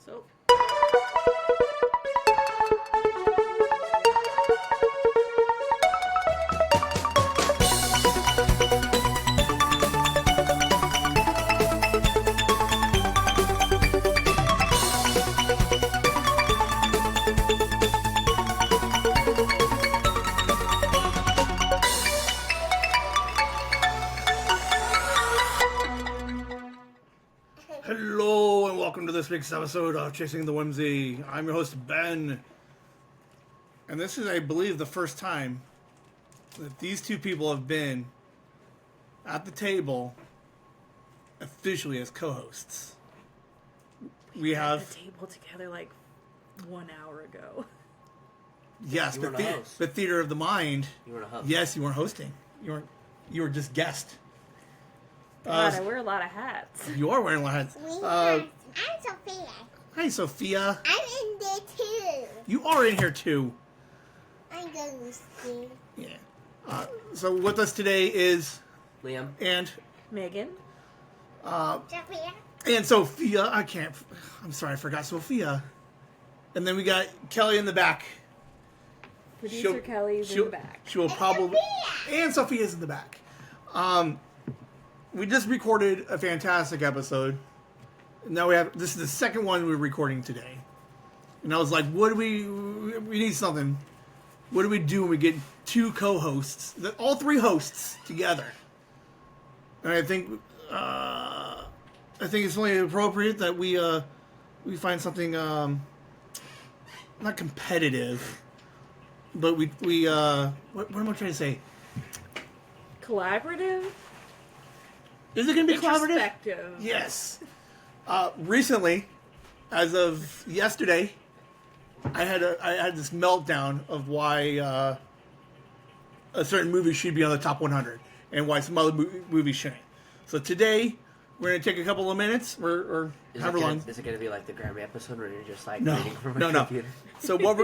So. Hello and welcome to this week's episode of Chasing the Whimsy. I'm your host, Ben. And this is, I believe, the first time that these two people have been at the table officially as co-hosts. We have at the table together like 1 hour ago. Yes, You the, weren't a host. the theater of the mind. You weren't a host. Yes, you weren't hosting. You were just guest. God, I wear a lot of hats. You are wearing a lot of hats. I'm Sophia. Hi, Sophia. I'm in there too. You are in here too. I'm going to school. Yeah. So with us today is Liam. and Megan. Sophia. Sophia. I'm sorry, I forgot Sophia. And then we got Kelly in the back. Producer Kelly's in the back. She will probably. And Sophia's in the back. We just recorded a fantastic episode. Now this is the second one we're recording today. And I was like, we need something. What do we do when we get two co-hosts, all three hosts together? And I think it's only appropriate that we find something not competitive, but what am I trying to say? Collaborative? Is it going to be collaborative? Introspective. Yes. Recently, as of yesterday, I had this meltdown of why a certain movie should be on the top 100 and why some other movies shouldn't. So today, we're going to take a couple of minutes, or however long. Is it going to be like the Grammy episode where you're just like No, reading from a no. computer? So what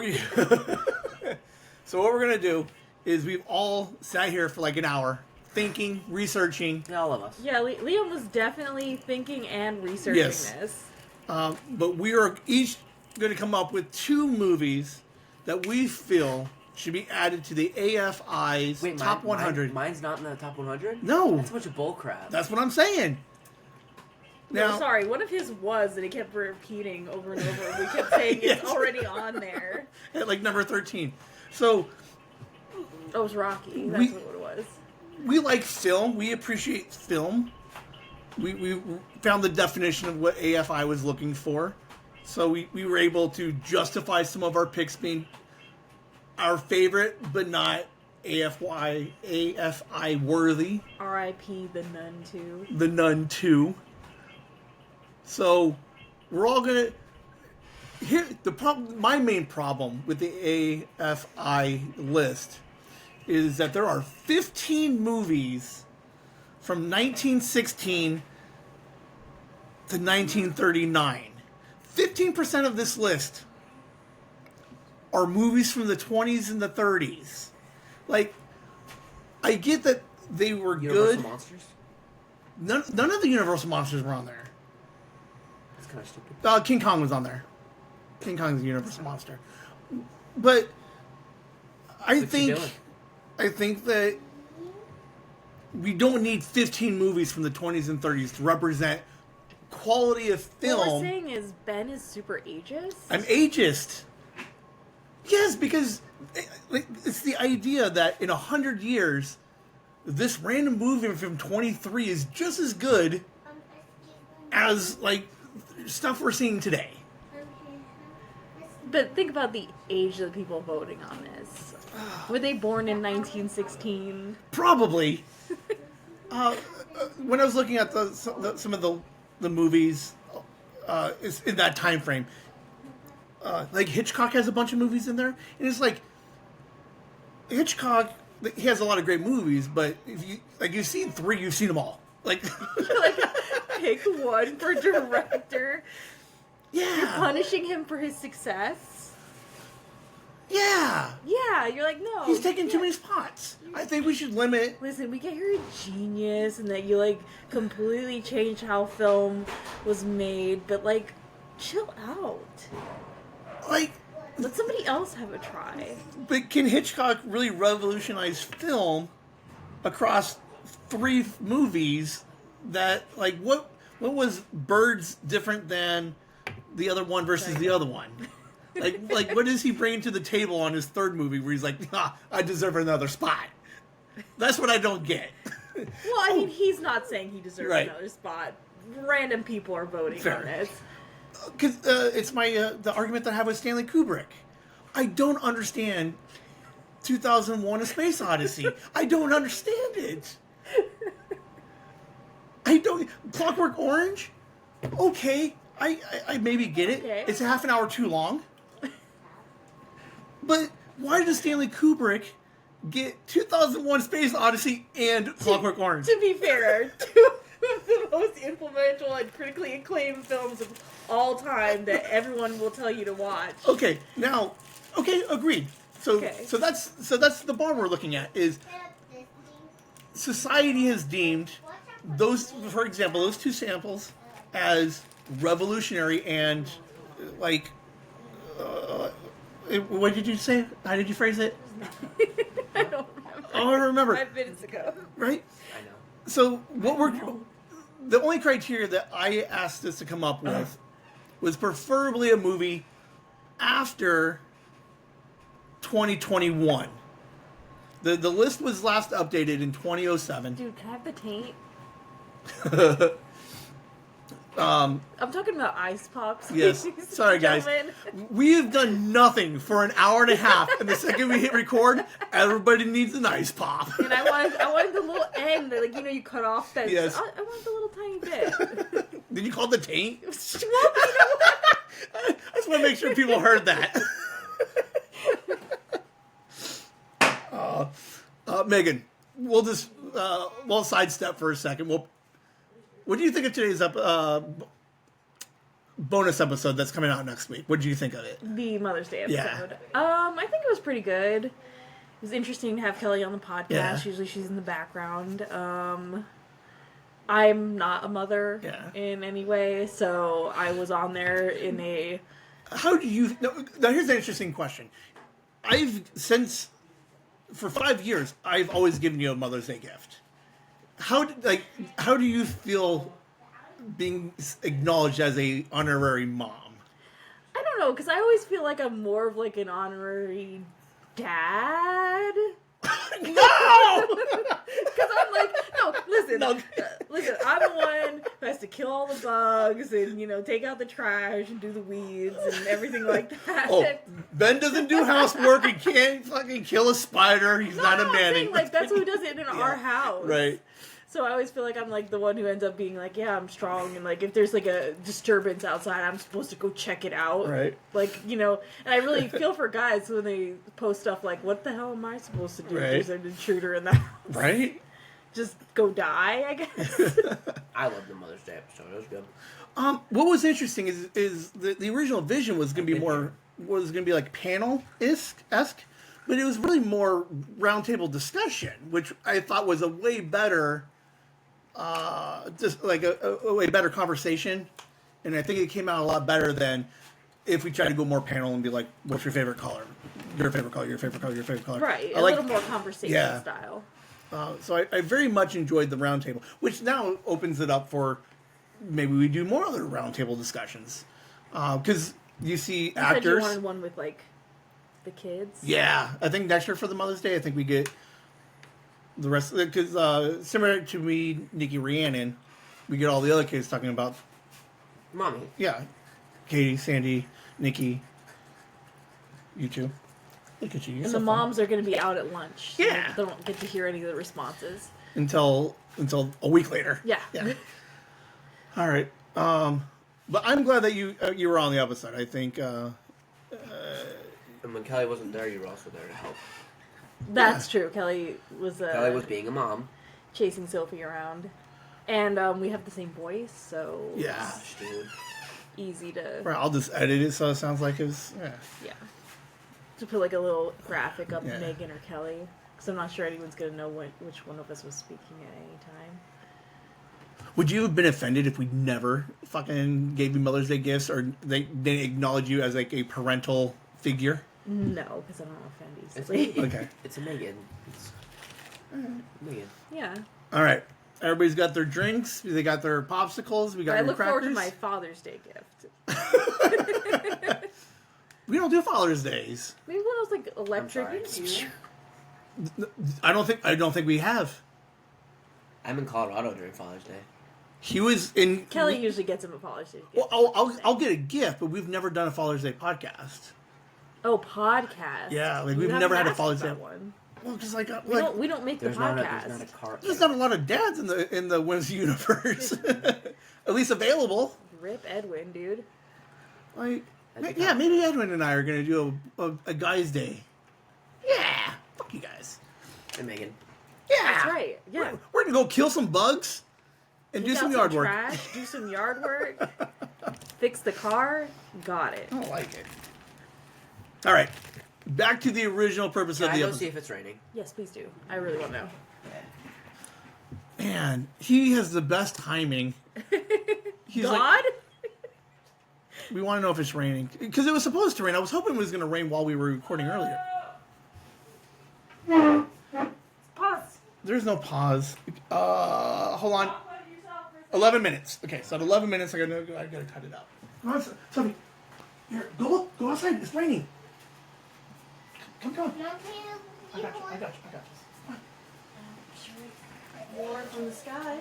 we're going to do is we've all sat here for like an hour, thinking, researching. Yeah, all of us. Yeah, Liam was definitely thinking and researching this. But we are each going to come up with two movies that we feel should be added to the AFI's top 100. Mine's not in the top 100? No. That's a bunch of bullcrap. That's what I'm saying. No, sorry, one of his was that he kept repeating over and over. We kept saying Yes. it's already on there. At like number 13. So Oh, it was Rocky. That's what it was. we like film. We appreciate film. We found the definition of what AFI was looking for. So we were able to justify some of our picks being our favorite, but not AFI worthy. R.I.P. The Nun 2. The Nun 2. So we're all gonna. Here, my main problem with the AFI list is that there are 15 movies from 1916 to 1939. 15% of this list are movies from the 20s and the 30s. Like, I get that they were Universal good. Monsters? None of the Universal Monsters were on there. That's kind of stupid. King Kong was on there. King Kong's a Universal Monster. But I What's he think doing? that we don't need 15 movies from the 20s and 30s to represent quality of film. What we're saying is Ben is super ageist. I'm ageist. Yes, because it's the idea that in 100 years, this random movie from 23 is just as good as like stuff we're seeing today. But think about the age of the people voting on this. Were they born in 1916? Probably. When I was looking at some of the movies in that time frame, like Hitchcock has a bunch of movies in there, and it's like Hitchcock, he has a lot of great movies, but if you've seen 3, you've seen them all. Like Pick one for director. yeah, You're punishing him for his success. yeah. Yeah, you're like, no. He's taking too many spots. I think we should limit. Listen, we get you're a genius and that you like completely changed how film was made, but like chill out. Like, Let somebody else have a try. but can Hitchcock really revolutionize film across 3 movies? That, like, what was Birds different than the other one versus the other one? Like what does he bring to the table on his 3rd movie where he's like, I deserve another spot? That's what I don't get. Well, I mean, he's not saying he deserves Right. another spot. Random people are voting Fair. on it. Because it's my the argument that I have with Stanley Kubrick. I don't understand 2001: A Space Odyssey. I don't understand it. I don't. Clockwork Orange. Okay, I maybe get it. Okay. It's a half an hour too long. But why does Stanley Kubrick get 2001: Space Odyssey and Clockwork Orange? To be fair, 2 of the most influential and critically acclaimed films of all time that everyone will tell you to watch. Okay, now, agreed. So, Okay. so that's the bar we're looking at. Is society has deemed those, for example, those 2 samples as revolutionary and like. What did you say? How did you phrase it? I don't remember. Oh, I remember. 5 minutes ago. Right. I know. So the only criteria that I asked us to come up with was preferably a movie after 2021. The list was last updated in 2007. Dude, can I have the taint? Um, I'm talking about ice pops. yes. ladies and Sorry, guys. gentlemen. We have done nothing for an hour and a half, and the second we hit record, everybody needs an ice pop. And I wanted the little end that, like, you cut off that. Yes. I want the little tiny bit. Did you call it the taint? Well, you know what? I just want to make sure people heard that. Megan, we'll just we'll sidestep for a second. What do you think of today's bonus episode that's coming out next week? What did you think of it? The Mother's Day episode. Yeah. I think it was pretty good. It was interesting to have Kelly on the podcast. Yeah. Usually she's in the background. I'm not a mother in any way, so I was on there in a... How do you... Now, here's an interesting question. For 5 years, I've always given you a Mother's Day gift. How do you feel being acknowledged as a honorary mom? I don't know, because I always feel like I'm more of like an honorary dad. No! Because I'm like, no, listen, I'm the one who has to kill all the bugs and, take out the trash and do the weeds and everything like that. Oh, Ben doesn't do housework. He can't fucking kill a spider. He's not a I'm nanny. saying, like, that's who does it in our house. Right. So I always feel like I'm like the one who ends up being like, yeah, I'm strong, and like if there's like a disturbance outside, I'm supposed to go check it out. Right. Like, and I really feel for guys when they post stuff like, what the hell am I supposed to do Right. if there's an intruder in the house? Right? Just go die, I guess. I love the Mother's Day episode. It was good. What was interesting is the original vision was going to be like panel-esque, but it was really more roundtable discussion, which I thought was a way better, just like a way better conversation, and I think it came out a lot better than if we tried to go more panel and be like, "What's your favorite color? Your favorite color? Your favorite color? Your favorite color?" Right, I a like, little more conversation Yeah. style. So I very much enjoyed the roundtable, which now opens it up for maybe we do more other roundtable discussions, because you see You said you actors. wanted one with like the kids. Yeah, I think next year for the Mother's Day, I think we get the rest of it, because similar to me, Nikki Rhiannon, we get all the other kids talking about, Mommy. yeah, Katie, Sandy, Nikki, you two. Look at you. You're And so the fun. moms are going to be out at lunch. So Yeah. they don't get to hear any of the responses. until a week later. Yeah. All right. But I'm glad that you were on the episode. I think. And when Kelly wasn't there, you were also there to help. That's true. Kelly was being a mom. chasing Sophie around. And we have the same voice, so Yeah. Gosh, dude. easy to Right, I'll just edit it so it sounds like it was. Yeah. to put like a little graphic up Yeah. Megan or Kelly, because I'm not sure anyone's gonna know which one of us was speaking at any time. Would you have been offended if we never fucking gave you Mother's Day gifts, or they didn't acknowledge you as like a parental figure? No, because I don't offend It's easily. Megan. Okay. It's a Megan. It's Megan. Yeah. All right. Everybody's got their drinks. They got their popsicles. We got I your look crackers. forward to my Father's Day gift. We don't do Father's Days. Maybe one of those like electric. I'm sorry. I don't think we have. I'm in Colorado during Father's Day. He was in. Kelly usually gets him a Father's Day gift. Well, I'll get a gift, but we've never done a Father's Day podcast. Oh, podcast. Yeah, like You we've haven't never had a asked Father's Day. that one. Well, because like We don't make the podcast. There's not a car. there's not a lot of dads in the Whimsy universe, at least available. Rip Edwin, dude. Like, yeah, maybe Edwin and I are gonna do a guys' day. Yeah, fuck you guys. And Megan. Yeah, That's right. Yeah. We're gonna go kill some bugs and do Take some out yard work. Trash, do some yard work. Fix the car. Got it. I don't like it. All right, back to the original purpose Can of I the go episode. see if it's raining? Yes, please do. I really want to know. Man, he has the best timing. He's God? like, we want to know if it's raining. Because it was supposed to rain. I was hoping it was going to rain while we were recording earlier. Pause. There's no pause. Hold on. 11 minutes. Okay, so at 11 minutes, I gotta cut it out. Come on, Sophie. Here, go outside. It's raining. Come. Mom, I got you. Come on. More from the sky.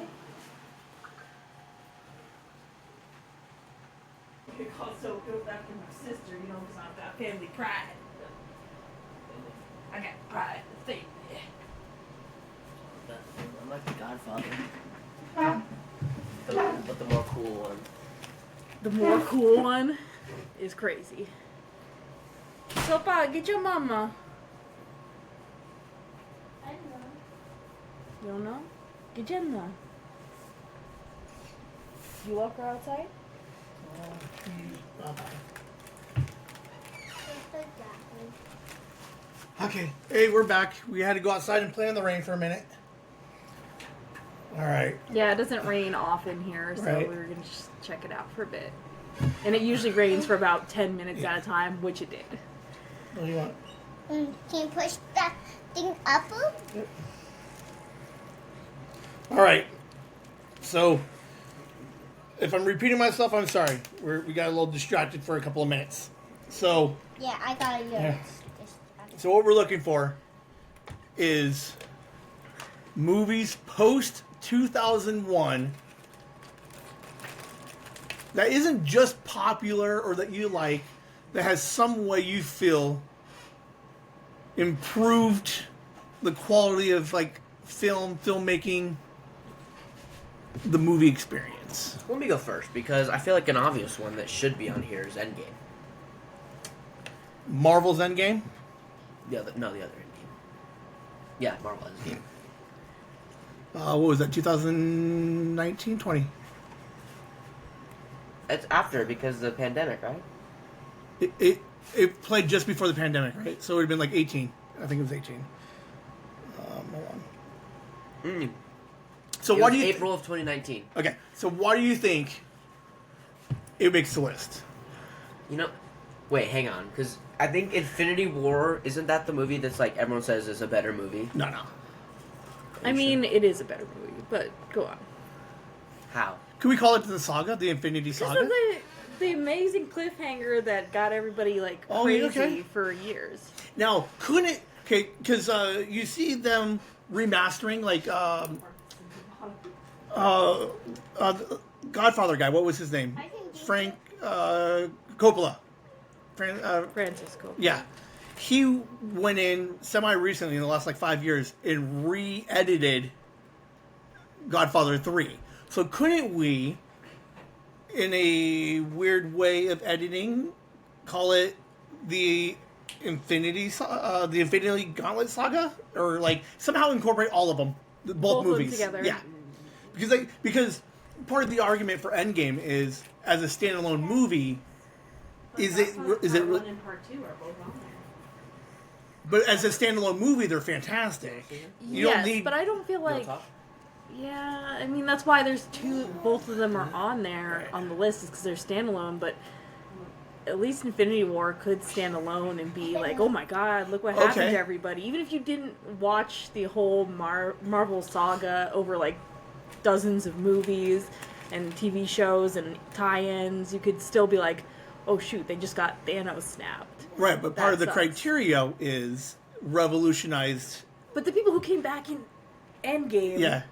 It also goes back to my sister, you know, because I've got family pride. I got pride in the family. I'm like the Godfather. But the more cool one. The more cool one is crazy. Sopa, get your mama. You don't know? Get your mama. You walk her outside? Okay. Hey, we're back. We had to go outside and play in the rain for a minute. All right. Yeah, it doesn't rain often here, so Right. we were going to just check it out for a bit. And it usually rains for about 10 minutes at a time, which it did. What do you want? Can you push that thing up? All right. So, if I'm repeating myself, I'm sorry. We got a little distracted for a couple of minutes. So, Yeah, I got it. Yeah. So what we're looking for is movies post 2001 that isn't just popular or that you like, that has some way you feel improved the quality of like filmmaking, the movie experience. Let me go first, because I feel like an obvious one that should be on here is Endgame. Marvel's Endgame. The other Endgame. Yeah, Marvel Endgame. What was that? 2019, 20? It's after, because of the pandemic, right? It played just before the pandemic, right? So it would have been like 18. I think it was 18. Hold on. So It why was do you? April of 2019. Okay. So why do you think it makes the list? You know, wait, hang on, because I think Infinity War, isn't that the movie that's like everyone says is a better movie? No. I mean, it is a better movie, but go on. How? Can we call it the saga, the Infinity Because Saga? of the amazing cliffhanger that got everybody like Oh, crazy yeah, okay. for years. Now, couldn't it? Okay, because you see them remastering like the Godfather guy. What was his name? Frank Coppola. Francisco. Yeah. He went in semi-recently, in the last, 5 years, and re-edited Godfather 3. So couldn't we, in a weird way of editing, call it the Infinity Gauntlet Saga? Or, somehow incorporate all of them, both of them movies. together. Yeah. Because part of the argument for Endgame is, as a standalone movie, is it Part 1 and Part 2 are both on there. but as a standalone movie, they're fantastic. You don't Yes, need. but I don't feel like. Yeah, I mean, that's why there's both of them are on there on the list, is because they're standalone, but at least Infinity War could stand alone and be like, oh my god, look what happened to everybody. Even if you didn't watch the whole Marvel saga over, like, dozens of movies and TV shows and tie-ins, you could still be like, oh shoot, they just got Thanos snapped. Right, but part of the criteria is revolutionized. But the people who came back in Endgame... Yeah.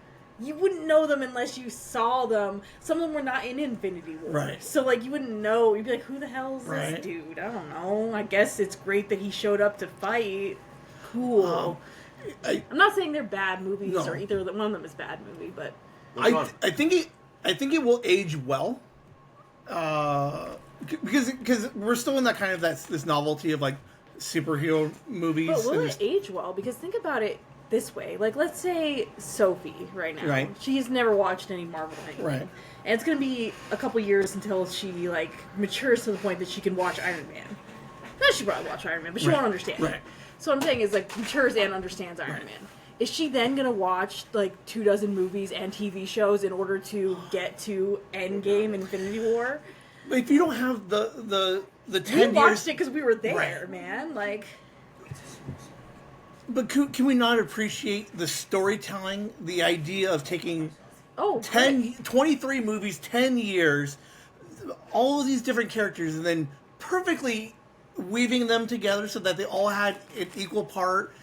You wouldn't know them unless you saw them. Some of them were not in Infinity War. Right. So, like, you wouldn't know. You'd be like, who the hell is this dude? I don't know. I guess it's great that he showed up to fight. Cool. I'm not saying they're bad movies or either one of them is a bad movie, but... I think it will age well. Because we're still in that kind of this novelty of, like, superhero movies. But will it age well? Because think about it this way. Like, let's say Sophie right now. Right. She's never watched any Marvel anything. Right. And it's going to be a couple years until she, like, matures to the point that she can watch Iron Man. No, she probably watch Iron Man, but she won't understand. Right. So what I'm saying is, like, matures and understands Iron Man. Is she then going to watch, like, 24 movies and TV shows in order to get to Endgame, Infinity War? If you don't have the 10 years... We watched it because we were there, man. Like... But can we not appreciate the storytelling, the idea of taking 23 movies, 10 years, all of these different characters, and then perfectly weaving them together so that they all had an equal part,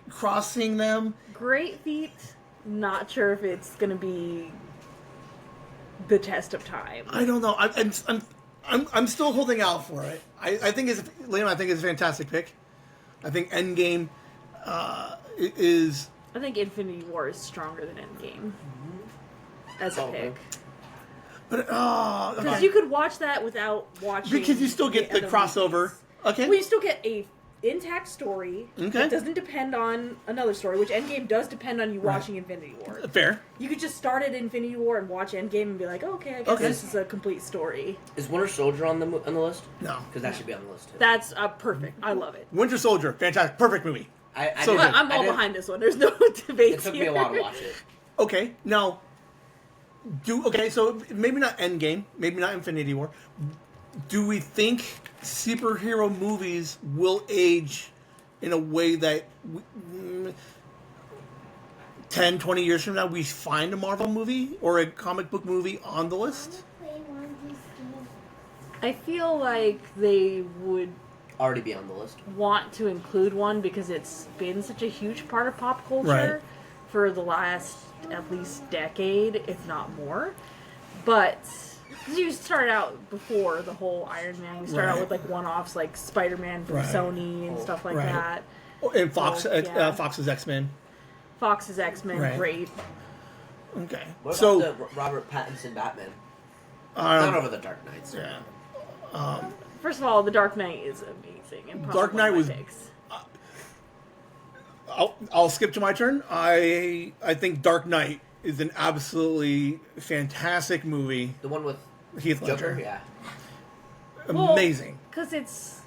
crossing them? Great feat. Not sure if it's going to be the test of time. I don't know. I'm still holding out for it. I think it's a fantastic pick. I think Endgame is... I think Infinity War is stronger than Endgame. As a pick. But, because you could watch that without watching... Because you still get the crossover. Movies. Okay. Well, you still get a intact story that doesn't depend on another story, which Endgame does depend on you watching Infinity War. Fair. You could just start at Infinity War and watch Endgame and be like, oh, okay, I guess this is a complete story. Is Winter Soldier on the list? No. Because that should be on the list, too. That's perfect. I love it. Winter Soldier. Fantastic. Perfect movie. I'm all behind this one. There's no debate. It took me a while to watch it. Okay. Now, so maybe not Endgame. Maybe not Infinity War. Do we think superhero movies will age in a way that 10, 20 years from now we find a Marvel movie or a comic book movie on the list? I feel like they would already be on the list. Want to include one because it's been such a huge part of pop culture for the last at least decade, if not more. But you started out before the whole Iron Man. We started out with like one-offs like Spider-Man from Sony and stuff like that. And Fox's X-Men. Fox's X-Men, great. Okay. What about the Robert Pattinson Batman? Not over the Dark Knight. So. Yeah. First of all, The Dark Knight is amazing. And Dark Knight was... I'll skip to my turn. I think Dark Knight is an absolutely fantastic movie. The one with Heath Ledger. Joker? Yeah. Amazing. Because it's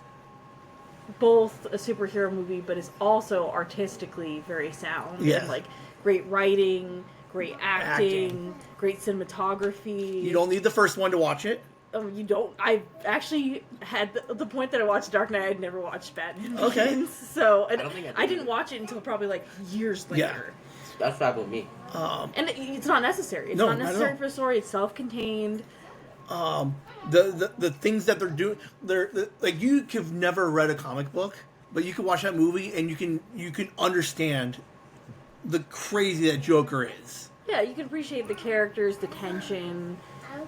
both a superhero movie, but it's also artistically very sound. Yeah. And, like, great writing, great acting, great cinematography. You don't need the first one to watch it. You don't. I actually had the point that I watched Dark Knight. I'd never watched Batman. Okay. So I didn't watch it until probably like years later. Yeah. That's fine with me. And it's not necessary. It's not necessary for the story. It's self-contained. The things that they're doing, like you have never read a comic book, but you can watch that movie and you can understand the crazy that Joker is. Yeah, you can appreciate the characters, the tension,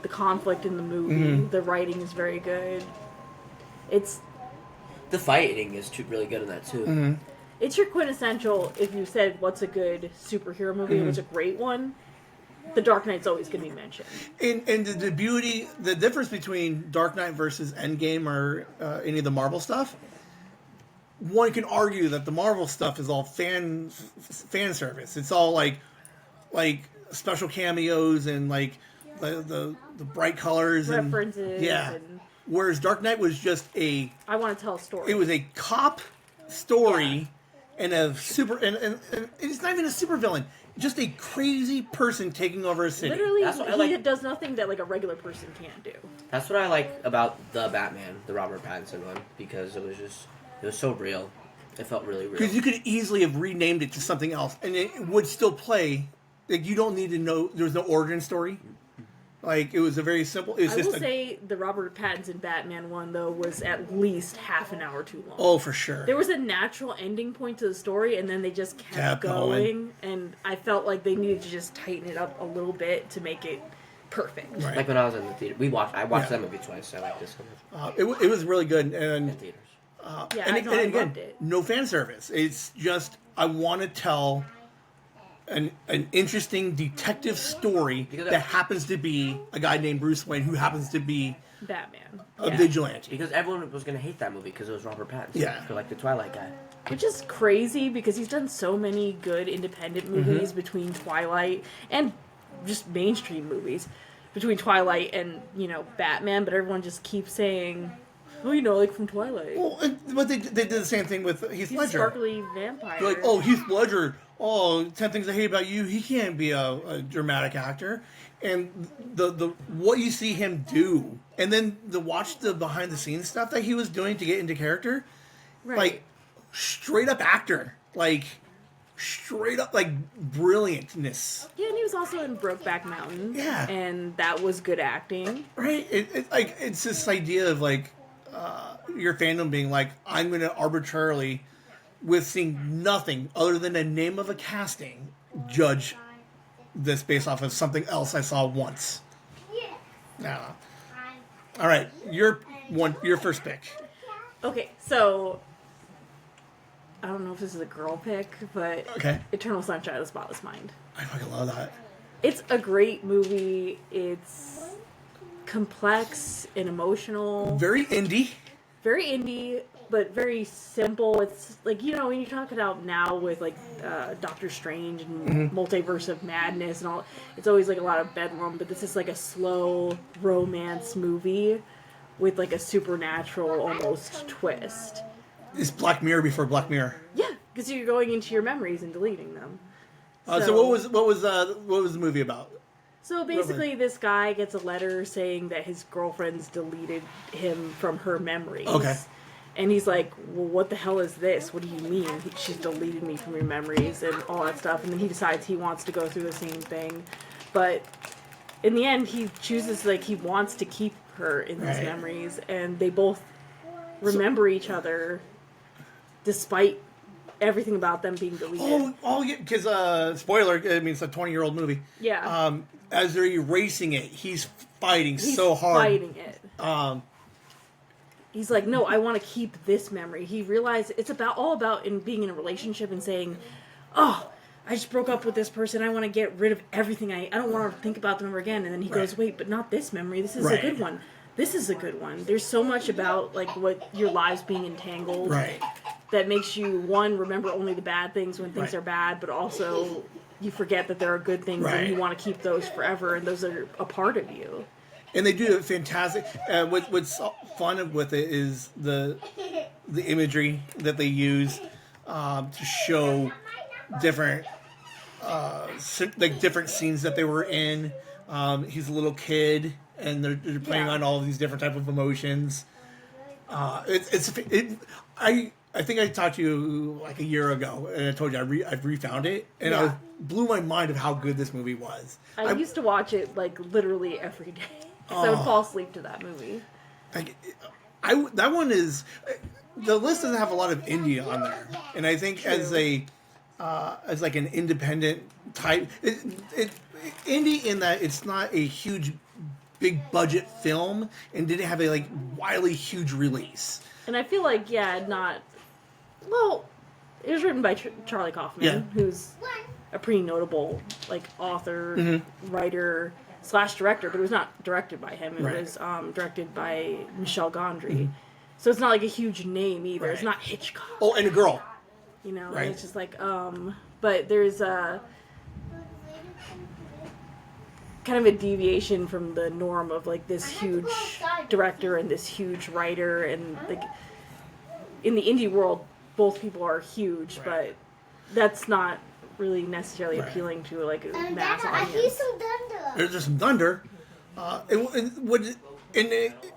the conflict in the movie. Mm-hmm. The writing is very good. The fighting is really good in that too. Mm-hmm. It's your quintessential. If you said what's a good superhero movie, what's a great one, The Dark Knight's always going to be mentioned. And the difference between Dark Knight versus Endgame or any of the Marvel stuff, one can argue that the Marvel stuff is all fan service. It's all like special cameos and like the bright colors references. And whereas Dark Knight was just I want to tell a story. It was a cop story and a super and it's not even a super villain. just a crazy person taking over a city. Literally, That's what I he like. does nothing that like a regular person can't do. That's what I like about the Batman, the Robert Pattinson one, because it was so real. It felt really real. Because you could easily have renamed it to something else, and it would still play. Like, you don't need to know. There was no origin story. Like, it was a very simple. It was I just will say the Robert Pattinson Batman one though was at least half an hour too long. Oh, for sure. There was a natural ending point to the story, and then they just kept going, and I felt like they needed to just tighten it up a little bit to make it perfect. Like when I was in the theater, I watched that movie twice. I like this one. It was really good, and In theaters. I again, loved it. no fan service. It's just I want to tell an interesting detective story that happens to be a guy named Bruce Wayne who happens to be Batman. a vigilante. Because everyone was going to hate that movie because it was Robert Pattinson. Yeah. For like the Twilight guy. Which is crazy because he's done so many good independent movies between Twilight and just mainstream movies. Between Twilight and, Batman, but everyone just keeps saying, like from Twilight. Well, but they did the same thing with Heath He's a Ledger. sparkly vampire. They're like, oh, Heath Ledger. Oh, 10 Things I Hate About You. He can't be a dramatic actor. And the what you see him do, and then watch the behind the scenes stuff that he was doing to get into character, Right. like straight up actor, like straight up like brilliantness. Yeah, and he was also in Brokeback Mountain. Yeah. And that was good acting. Right? It's this idea of like your fandom being like, I'm going to arbitrarily, with seeing nothing other than the name of a casting, judge this based off of something else I saw once. No. All right, your first pick. Okay, so I don't know if this is a girl pick, but Okay. Eternal Sunshine of the Spotless Mind. I fucking love that. It's a great movie. It's complex and emotional. Very indie. Very indie, but very simple. It's like, when you talk about now with like Doctor Strange and Multiverse of Madness and all, it's always like a lot of bedlam, but this is like a slow romance movie with like a supernatural almost twist. It's Black Mirror before Black Mirror. Yeah, because you're going into your memories and deleting them. So what was the movie about? So basically, this guy gets a letter saying that his girlfriend's deleted him from her memories. Okay. And he's like, well, what the hell is this? What do you mean? She's deleted me from your memories and all that stuff. And then he decides he wants to go through the same thing. But in the end, he chooses, he wants to keep her in his memories. And they both remember each other despite everything about them being deleted. Oh, yeah, because, spoiler, I mean, it's a 20-year-old movie. Yeah. As they're erasing it, he's fighting so hard. Fighting it. He's like, no, I want to keep this memory. He realized it's all about being in a relationship and saying, oh, I just broke up with this person. I want to get rid of everything. I don't want to think about them ever again. And then he goes, wait, but not this memory. This is a good one. This is a good one. There's so much about what your lives being entangled that makes you, one, remember only the bad things when things are bad, but also you forget that there are good things and you want to keep those forever, and those are a part of you. And they do it fantastic. What's fun with it is the imagery that they use to show different different scenes that they were in. He's a little kid, and they're playing on all of these different type of emotions. I think I talked to you like a year ago, and I told you I've refound it, and I blew my mind of how good this movie was. I used to watch it literally every day. So I would fall asleep to that movie. That one is, the list doesn't have a lot of indie on there, and I think as like an independent type, indie in that it's not a huge, big budget film and didn't have a wildly huge release. And I feel like well, it was written by Charlie Kaufman, who's a pretty notable author, writer / director, but it was not directed by him. It was directed by Michel Gondry. So it's not a huge name either. It's not Hitchcock. Oh, and a girl. It's just but there's a kind of a deviation from the norm of this huge director and this huge writer, and in the indie world both people are huge, but that's not really necessarily appealing to like a mass Dad, I hear audience. some thunder. There's just some thunder.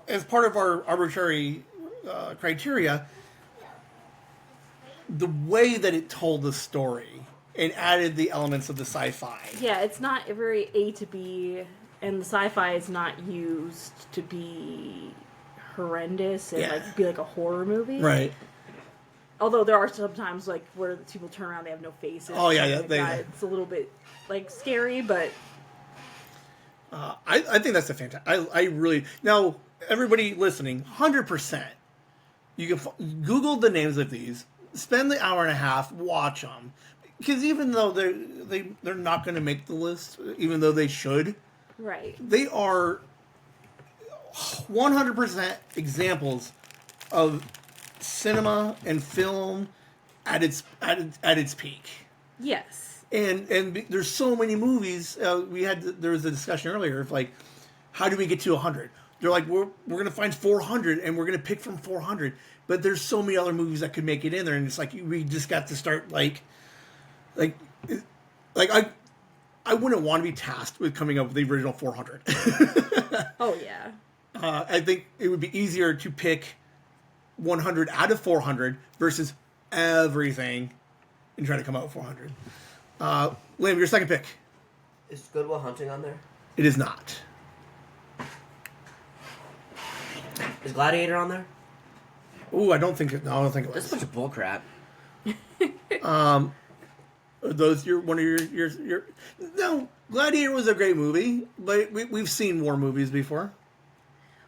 As part of our arbitrary criteria, the way that it told the story and added the elements of the sci-fi. Yeah, it's not a very A to B, and the sci-fi is not used to be horrendous and like be like a horror movie. Right. Although there are some times like where people turn around, they have no faces. Oh yeah, like it's a little bit like scary, but I think that's a fantastic. I really now everybody listening, 100%. You can Google the names of these, spend the hour and a half, watch them, because even though they're not going to make the list, even though they should, right? They are 100% examples of cinema and film at its peak. Yes. And there's so many movies. There was a discussion earlier of like, how do we get to 100? They're like, we're gonna find 400 and we're gonna pick from 400. But there's so many other movies that could make it in there, and it's like we just got to start like I wouldn't want to be tasked with coming up with the original 400. Oh yeah. I think it would be easier to pick 100 out of 400 versus everything and try to come out with 400. Liam, your second pick. Is Good Will Hunting on there? It is not. Is Gladiator on there? Ooh, I don't think it was. That's a bunch of bullcrap. Are those one of your No, Gladiator was a great movie, but we've seen war movies before.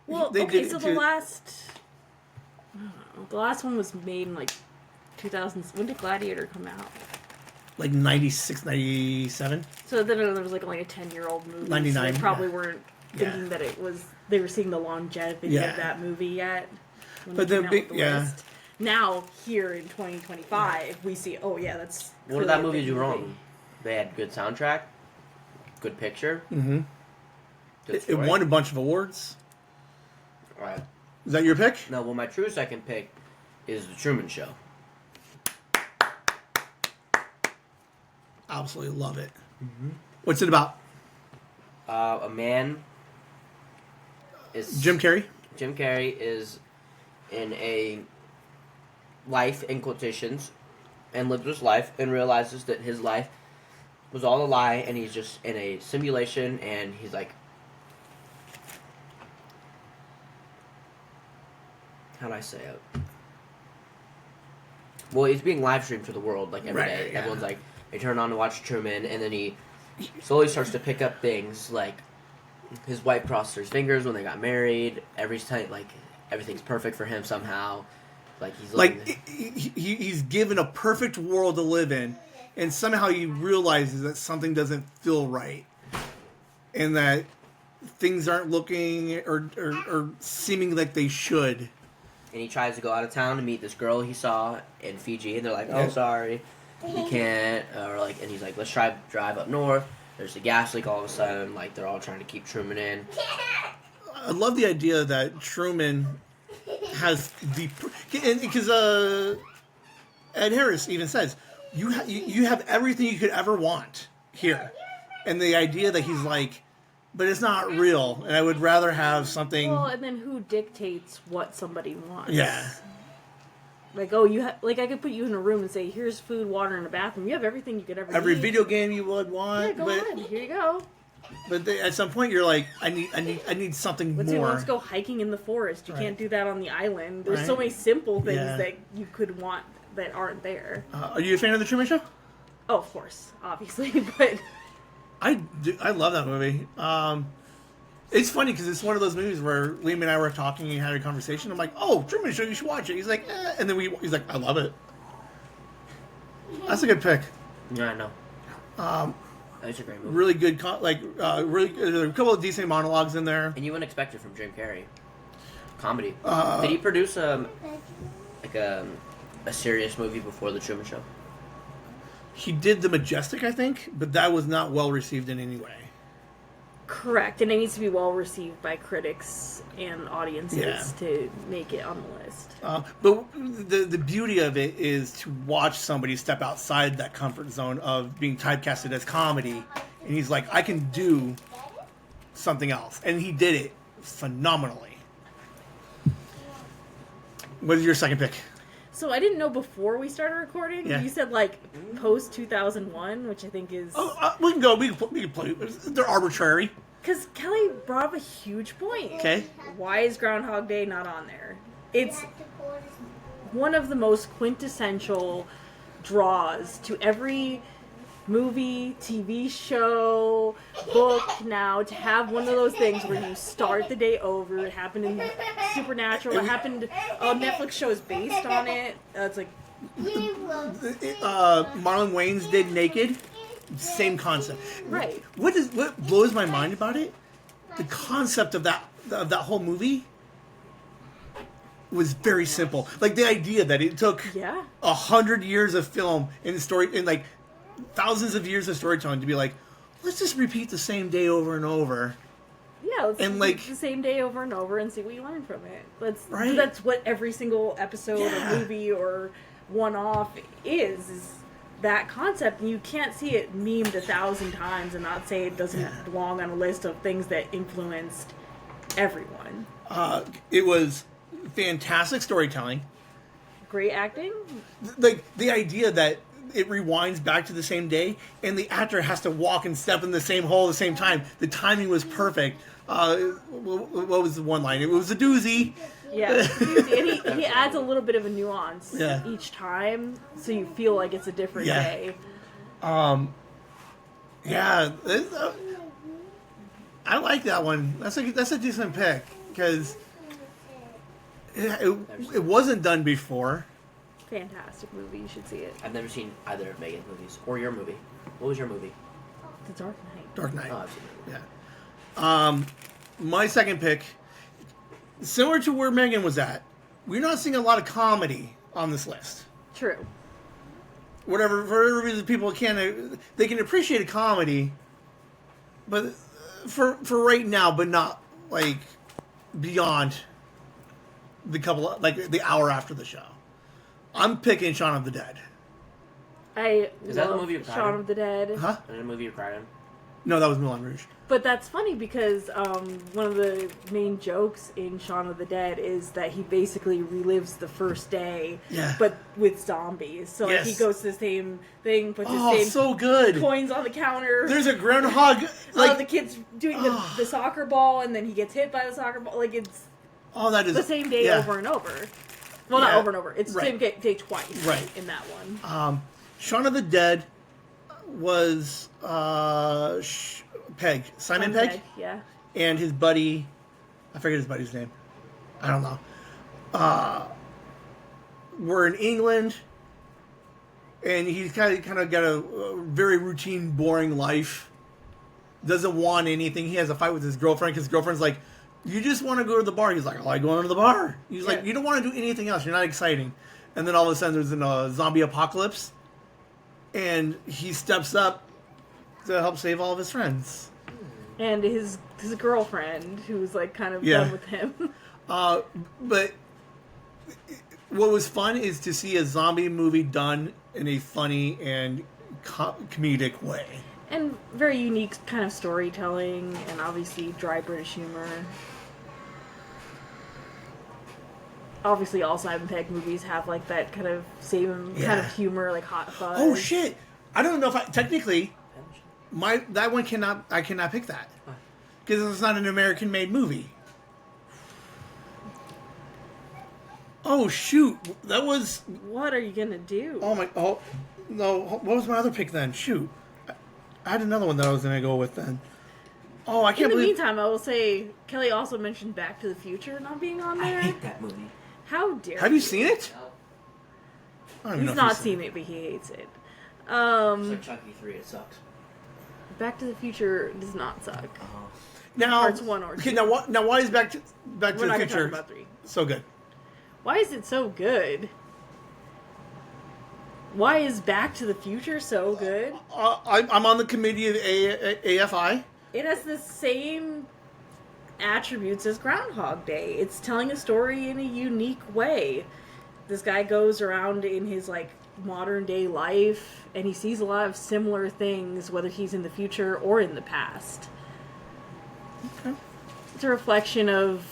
Well, the last one was made in like 2000. When did Gladiator come out? Like 96, 97? So then there was like only a 10-year-old movie. 99. So they probably weren't thinking that they were seeing the longevity of that movie yet. But then list. Now here in 2025, we see. Oh yeah, that's. What did that movie do wrong? They had good soundtrack, good picture. Mm-hmm. It won a bunch of awards. All right. Is that your pick? No. Well, my true second pick is The Truman Show. Absolutely love it. Mm-hmm. What's it about? A man is Jim Carrey. Jim Carrey is in a life in quotations and lives his life and realizes that his life was all a lie and he's just in a simulation and he's like, how do I say it? Well, it's being live streamed to the world like every day. Yeah. Everyone's like, they turn on to watch Truman, and then he slowly starts to pick up things like his wife crossed her fingers when they got married. Every time, like everything's perfect for him somehow. Like he's given a perfect world to live in, and somehow he realizes that something doesn't feel right, and that things aren't looking or seeming like they should. And he tries to go out of town to meet this girl he saw in Fiji, and they're like, "Oh, sorry, you can't." Or like, and he's like, "Let's drive up north." There's a gas leak all of a sudden. Like they're all trying to keep Truman in. I love the idea that Truman has because Ed Harris even says you have everything you could ever want here, and the idea that he's like, but it's not real, and I would rather have something. Well, and then who dictates what somebody wants? Yeah. Like, oh, I could put you in a room and say, here's food, water, and a bathroom. You have everything you could ever need. Every video game you would want. Yeah, go ahead. Here you go. But at some point, you're like, I need something more. Let's go hiking in the forest. You can't do that on the island. There's so many simple things that you could want that aren't there. Are you a fan of The Truman Show? Oh, of course, obviously, but I love that movie. It's funny because it's one of those movies where Liam and I were talking and had a conversation. I'm like, "Oh, Truman Show, you should watch it." He's like, eh. And then he's like, "I love it." That's a good pick. Yeah, I know. That's a great movie. Really good, really. There's a couple of decent monologues in there. And you wouldn't expect it from Jim Carrey. Comedy. Did he produce a serious movie before The Truman Show? He did The Majestic, I think, but that was not well received in any way. Correct, and it needs to be well received by critics and audiences to make it on the list. But the beauty of it is to watch somebody step outside that comfort zone of being typecasted as comedy, and he's like, I can do something else, and he did it phenomenally. What is your second pick? So I didn't know before we started recording. Yeah. You said like post 2001, which I think is We can go. We can play. They're arbitrary. because Kelly brought up a huge point. Okay. Why is Groundhog Day not on there? It's one of the most quintessential draws to every movie, TV show, book now, to have one of those things where you start the day over. It happened in Supernatural. It happened. Netflix show is based on it. It's like Marlon Wayans did Naked. Same concept. right. What blows my mind about it? The concept of that whole movie was very simple. Like the idea that it took 100 years of film and story and like thousands of years of storytelling to be like, let's just repeat the same day over and over. Yeah, let's And, repeat like, the same day over and over and see what you learn from it. Right. That's what every single episode or movie or one-off is that concept. And you can't see it memed 1,000 times and not say it doesn't belong on a list of things that influenced everyone. It was fantastic storytelling. Great acting. Like the idea that it rewinds back to the same day, and the actor has to walk and step in the same hole at the same time. The timing was perfect. What was the one line? It was a doozy. Yeah, and he adds a little bit of a nuance each time, so you feel like it's a different day. I like that one. That's a decent pick because it wasn't done before. Fantastic movie. You should see it. I've never seen either of Megan's movies or your movie. What was your movie? The Dark Knight. Dark Knight. Oh, I've seen it. Yeah. My second pick, similar to where Megan was at, we're not seeing a lot of comedy on this list. True. For whatever reason, people can appreciate a comedy, but for right now, but not like beyond the hour after the show. I'm picking Shaun of the Dead. Is that the movie you cried Shaun in? of the Dead. Huh? Is that a movie you cried in? No, that was Moulin Rouge. But that's funny because one of the main jokes in Shaun of the Dead is that he basically relives the first day, but with zombies. So like, he goes to the same thing, puts the same so good. coins on the counter. There's a groundhog. The kid's doing the soccer ball, and then he gets hit by the soccer ball. Like it's that is the same day over and over. Well, not over and over. It's the same day twice in that one. Shaun of the Dead was Pegg. Simon Pegg? Yeah. And his buddy, I forget his buddy's name. I don't know. We're in England, and he's kind of got a very routine, boring life. Doesn't want anything. He has a fight with his girlfriend because his girlfriend's like, you just want to go to the bar. He's like, I like going to the bar. He's like, you don't want to do anything else. You're not exciting. And then all of a sudden there's a zombie apocalypse, and he steps up to help save all of his friends. And his girlfriend, who's like kind of done with him. But what was fun is to see a zombie movie done in a funny and comedic way. And very unique kind of storytelling, and obviously dry British humor. Obviously, all Simon Pegg movies have like that kind of same kind of humor, like Hot Fuzz. Oh shit! I don't know if technically that one I cannot pick that because it's not an American-made movie. Oh shoot! That was. What are you gonna do? Oh no! What was my other pick then? Shoot! I had another one that I was gonna go with then. Oh, I can't believe. In the meantime, I will say Kelly also mentioned Back to the Future not being on there. I hate that movie. How dare Have you seen it? He's not seen it, but he hates it. It's like Chucky 3. It sucks. Back to the Future does not suck. Now, Parts 1 or 2. Okay, now why is Back to We're the not Future gonna talk about 3. so good? Why is it so good? Why is Back to the Future so good? I'm on the committee of AFI. It has the same attributes as Groundhog Day. It's telling a story in a unique way. This guy goes around in his like modern day life and he sees a lot of similar things, whether he's in the future or in the past. Okay. It's a reflection of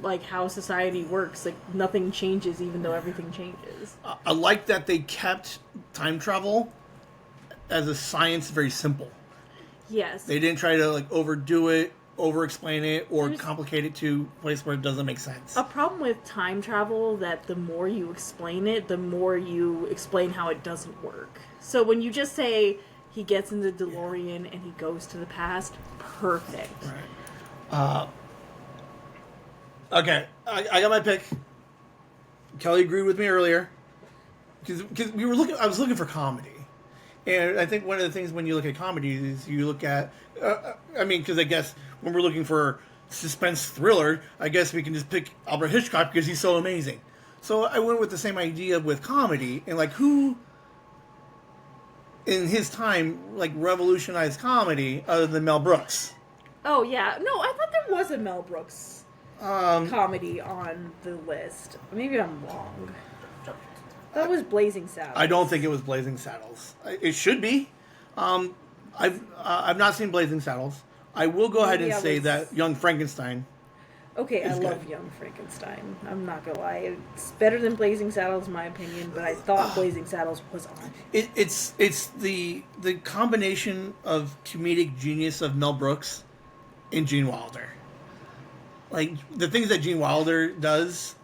like how society works. Like nothing changes even though everything changes. I like that they kept time travel as a science very simple. Yes. They didn't try to like overdo it, over-explain it, or complicate it to a place where it doesn't make sense. A problem with time travel that the more you explain it, the more you explain how it doesn't work. So when you just say he gets in the DeLorean and he goes to the past, perfect. Right. Okay, I got my pick. Kelly agreed with me earlier because we were looking. I was looking for comedy, and I think one of the things when you look at comedies is you look at. Because I guess when we're looking for suspense thriller, I guess we can just pick Alfred Hitchcock because he's so amazing. So I went with the same idea with comedy and like who in his time like revolutionized comedy other than Mel Brooks. Oh yeah, no, I thought there was a Mel Brooks comedy on the list. Maybe I'm wrong. That was Blazing Saddles. I don't think it was Blazing Saddles. It should be. I've not seen Blazing Saddles. I will go ahead and say that Young Frankenstein. Okay, I love Young Frankenstein. I'm not gonna lie. It's better than Blazing Saddles, in my opinion, but I thought Blazing Saddles was on. It's the combination of comedic genius of Mel Brooks and Gene Wilder. Like, the things that Gene Wilder does.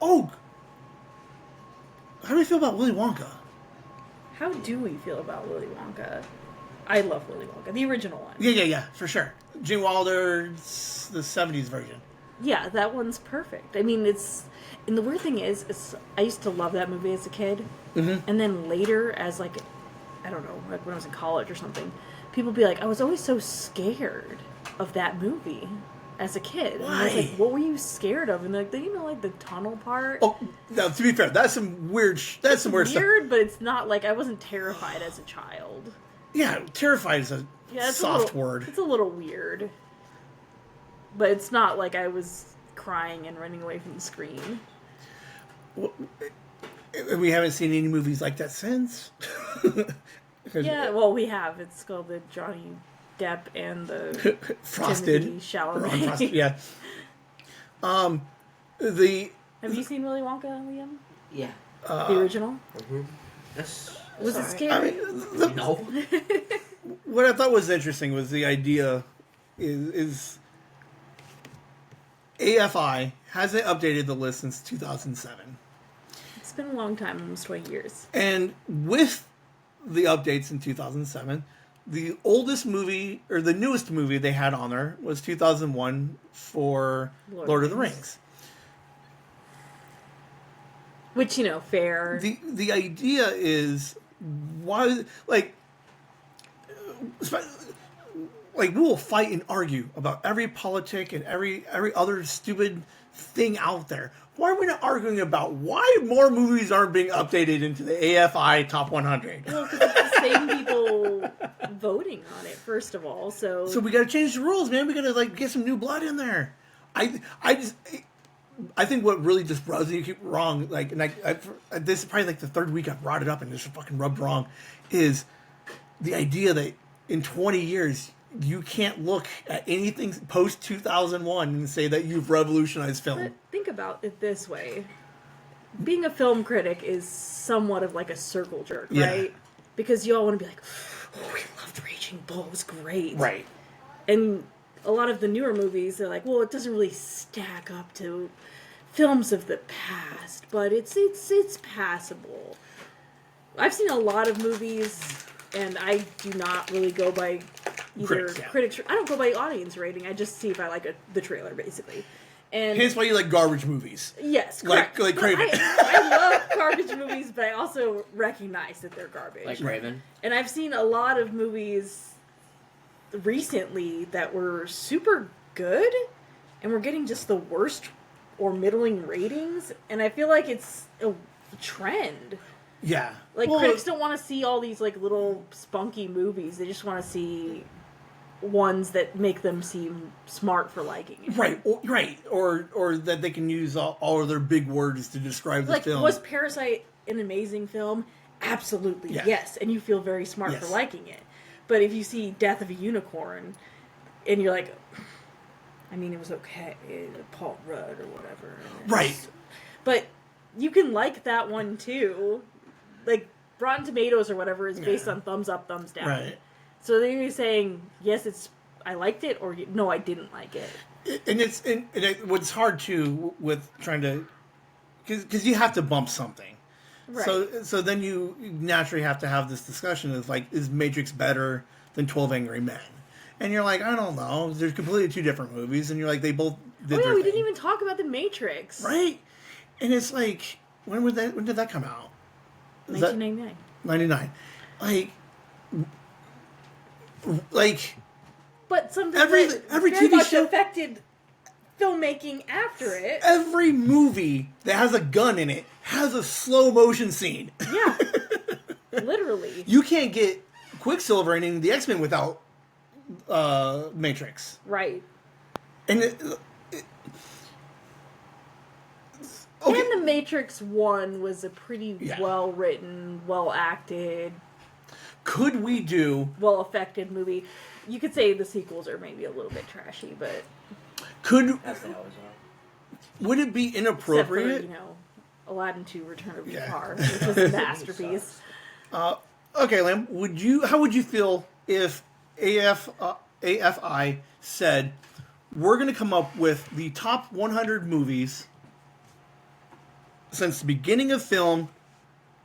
How do we feel about Willy Wonka? How do we feel about Willy Wonka? I love Willy Wonka, the original one. Yeah, for sure. Gene Wilder's the 70s version. Yeah, that one's perfect. I mean, and the weird thing is I used to love that movie as a kid, and then later, as like, I don't know, like when I was in college or something, people be like, I was always so scared of that movie as a kid. Why? And I was like, what were you scared of? And like, like the tunnel part. Oh, now to be fair, that's some weird. That's some weird stuff. Weird, but it's not like I wasn't terrified as a child. Yeah, terrified is a soft word. It's a little weird, but it's not like I was crying and running away from the screen. Well, we haven't seen any movies like that since. Yeah, well, we have. It's called the Johnny Depp and the Frosted. Chalamet. Frosted, yeah. Have you seen Willy Wonka, Liam? Yeah. The original? Mm-hmm. Yes. Was it scary? No. What I thought was interesting was the idea is AFI hasn't updated the list since 2007. It's been a long time, almost 20 years. And with the updates in 2007, the oldest movie, or the newest movie they had on there was 2001 for Lord of the Rings. Which, fair. The idea is, why, like we will fight and argue about every politic and every other stupid thing out there. Why are we not arguing about why more movies aren't being updated into the AFI Top 100? Well, because it's the same people voting on it, first of all. So we got to change the rules, man. We got to get some new blood in there. I think what really just rubs me wrong, this is probably the third week I've brought it up and just fucking rubbed wrong, is the idea that in 20 years you can't look at anything post 2001 and say that you've revolutionized film. But think about it this way: being a film critic is somewhat of like a circle jerk, right? Because you all want to be like, "Oh, we loved Raging Bull; it was great," right? And a lot of the newer movies, they're like, well, it doesn't really stack up to films of the past, but it's passable. I've seen a lot of movies, and I do not really go by either critics. I don't go by audience rating. I just see if I like the trailer, basically. And hence why you like garbage movies. Yes, correct. Like Craven. I love garbage movies, but I also recognize that they're garbage. Like Raven. And I've seen a lot of movies recently that were super good, and we're getting just the worst or middling ratings, and I feel like it's a trend. Yeah. Critics don't want to see all these little spunky movies. They just want to see ones that make them seem smart for liking it. Right, or that they can use all of their big words to describe the Like, film. was Parasite an amazing film? Absolutely, yes. And you feel very smart for liking it. But if you see Death of a Unicorn, and you're like, I mean, it was okay, Paul Rudd or whatever. Right. But you can like that one too. Like, Rotten Tomatoes or whatever is based on thumbs up, thumbs down. Right. So then you're saying, yes, I liked it, or no, I didn't like it. And what's hard too with trying to, because you have to bump something. Right. So then you naturally have to have this discussion of like, is Matrix better than 12 Angry Men? And you're like, I don't know. They're completely two different movies, and you're like, they both did their we thing. didn't even talk about The Matrix. Right. And it's like, when did that come out? 1999. 99. Like. But something every that TV very much show affected filmmaking after it. Every movie that has a gun in it has a slow motion scene. Yeah. Literally. You can't get Quicksilver in the X-Men without Matrix. Right. And Okay. And The Matrix 1 was a pretty well written, well acted. Could we do well affected movie? You could say the sequels are maybe a little bit trashy, but would it be inappropriate? Except for, Aladdin 2: Return of the Car, which was a masterpiece. Okay, Lam, how would you feel if AFI said, we're going to come up with the top 100 movies since the beginning of film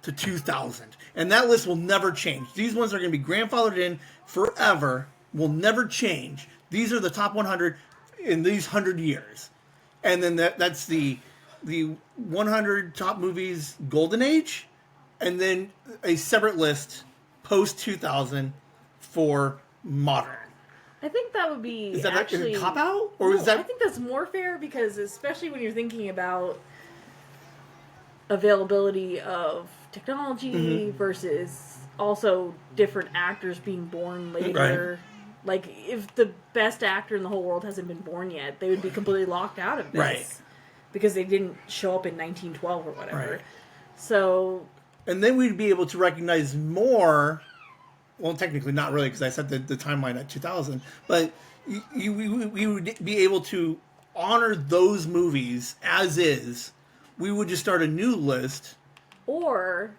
to 2000, and that list will never change. These ones are going to be grandfathered in forever, will never change. These are the top 100 in these 100 years. And then that's the 100 top movies golden age, and then a separate list post 2000 for modern. I think that would be is that actually a cop out, or no, is that? I think that's more fair because especially when you're thinking about availability of technology versus also different actors being born later. Right. Like if the best actor in the whole world hasn't been born yet, they would be completely locked out of this. Right. Because they didn't show up in 1912 or whatever. Right. So. And then we'd be able to recognize more. Well, technically not really, because I set the timeline at 2000. But we would be able to honor those movies as is. We would just start a new list. Or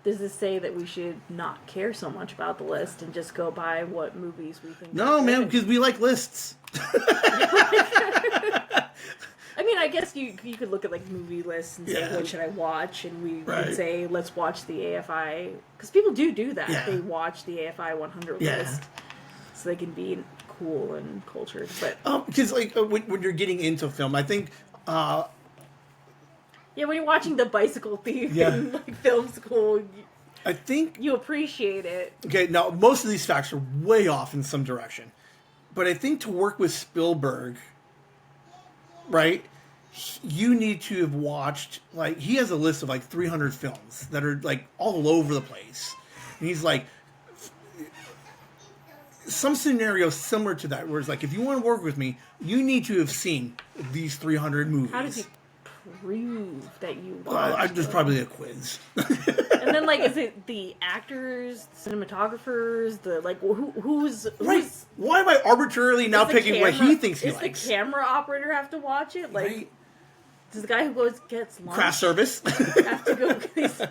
does this say that we should not care so much about the list and just go by what movies we think? No, man, because we like lists. I mean, I guess you could look at like movie lists and say, what should I watch? And we would say, let's watch the AFI. Because people do that. Yeah. They watch the AFI 100 list. So they can be cool and cultured. But because when you're getting into film, I think... when you're watching The Bicycle Thief in like film school, I think you appreciate it. Okay, now most of these facts are way off in some direction, but I think to work with Spielberg, right? You need to have watched he has a list of 300 films that are all over the place, and he's like some scenario similar to that, where it's if you want to work with me, you need to have seen these 300 movies. How does he prove that you watched there's probably a quiz. And then is it the actors, cinematographers, who's right? Why am I arbitrarily now picking what he thinks he likes? Does the camera operator have to watch it? Right. Does the guy who gets lunch craft service have to go? Please,